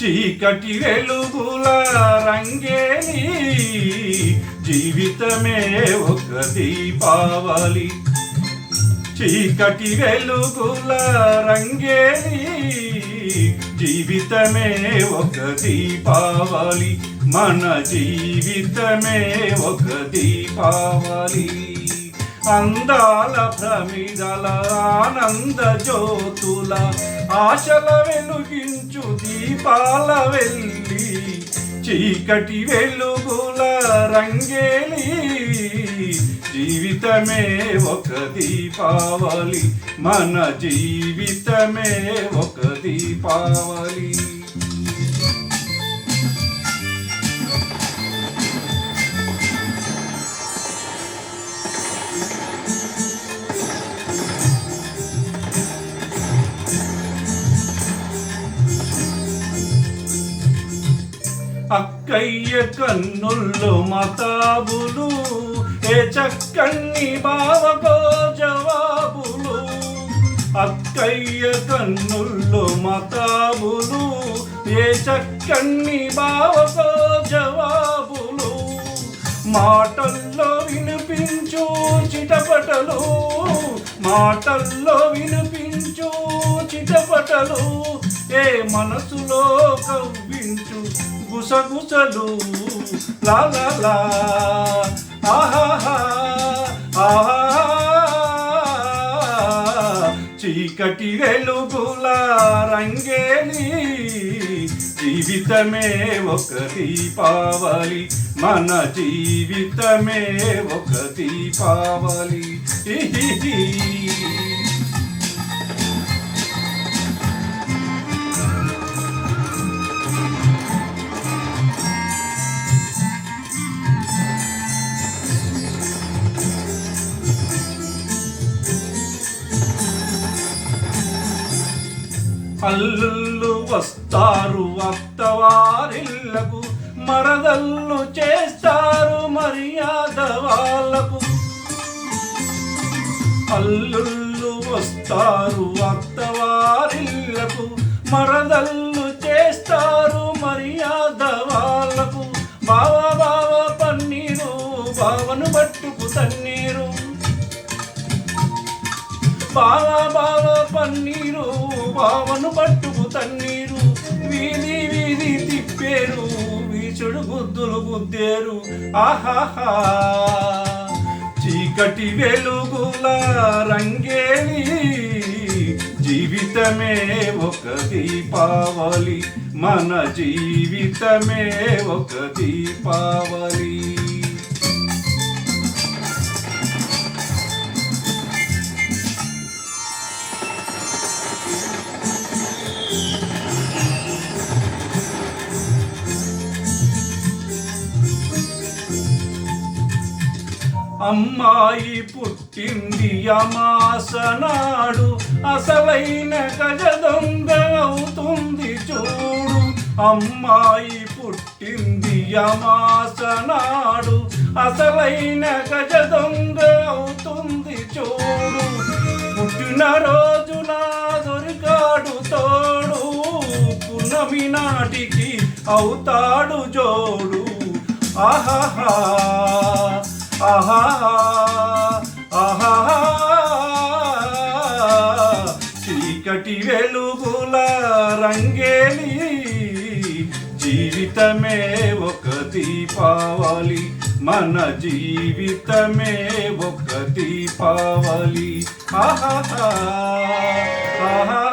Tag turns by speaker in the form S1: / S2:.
S1: చీకటి వెలుగుల రంగేలి జీవితమే ఒక దీపావళి. చీకటి వెలుగుల రంగేలి జీవితమే ఒక దీపావళి. మన జీవితమే ఒక దీపావళి. అందాల ప్రమిదల ఆనంద జ్యోతుల ఆశల వెలుగించు దీపాల వెల్లి. చీకటి వెలుగుల రంగేలి జీవితమే ఒక దీపావళి. మన జీవితమే ఒక దీపావళి. అక్కయ్య కన్నుల్లో మతాబులు, ఏ చక్కని బావకో జవాబులు. అక్కయ్య కన్నుల్లో మతాబులు, ఏ చక్కని బావకో జవాబులు. మాటల్లో వినిపించు చిటపటలు, మాటల్లో వినిపించు చిటపటలు. ఏ మనసులో కవ్వించు గుసగుసలు. లా లా లా ఆహా ఆహా. చీకటి వెలుగుల రంగేలి జీవితమే ఒక దీపావళి. మన జీవితమే ఒక దీపావళి. అల్లుళ్ళు వస్తారు అత్తవారిళ్లకు, మరదళ్ళు చేస్తారు మర్యాద వాళ్ళకు. అల్లుళ్ళు వస్తారు అత్తవారిళ్లకు, మరదళ్ళు చేస్తారు మర్యాద వాళ్ళకు. బావ బావ పన్నీరు, బావను పట్టుకు తన్నీరు. బావ బావ పన్నీరు, బావను పట్టుకు తన్నీరు. వీధి వీధి తిప్పేరు, వీచుడు గుద్దులు గుద్దేరు. ఆహాహా. చీకటి వెలుగుల రంగేలి జీవితమే ఒక దీపావళి. మన జీవితమే ఒక దీపావళి. అమ్మాయి పుట్టింది అమాసనాడు, అసలైన గజ దొంగ అవుతుంది చూడు. అమ్మాయి పుట్టింది అమాసనాడు, అసలైన గజ దొంగ అవుతుంది చూడు. పుట్టిన రోజున దొరికాడు తోడు, పున్నమి నాటికి అవుతాడు జోడు. ఆహాహా ఆహా ఆహా. చీకటి వెలుగుల రంగేలి జీవితమే ఒక దీపావళి. మన జీవితమే ఒక దీపావళి. ఆహా ఆహా.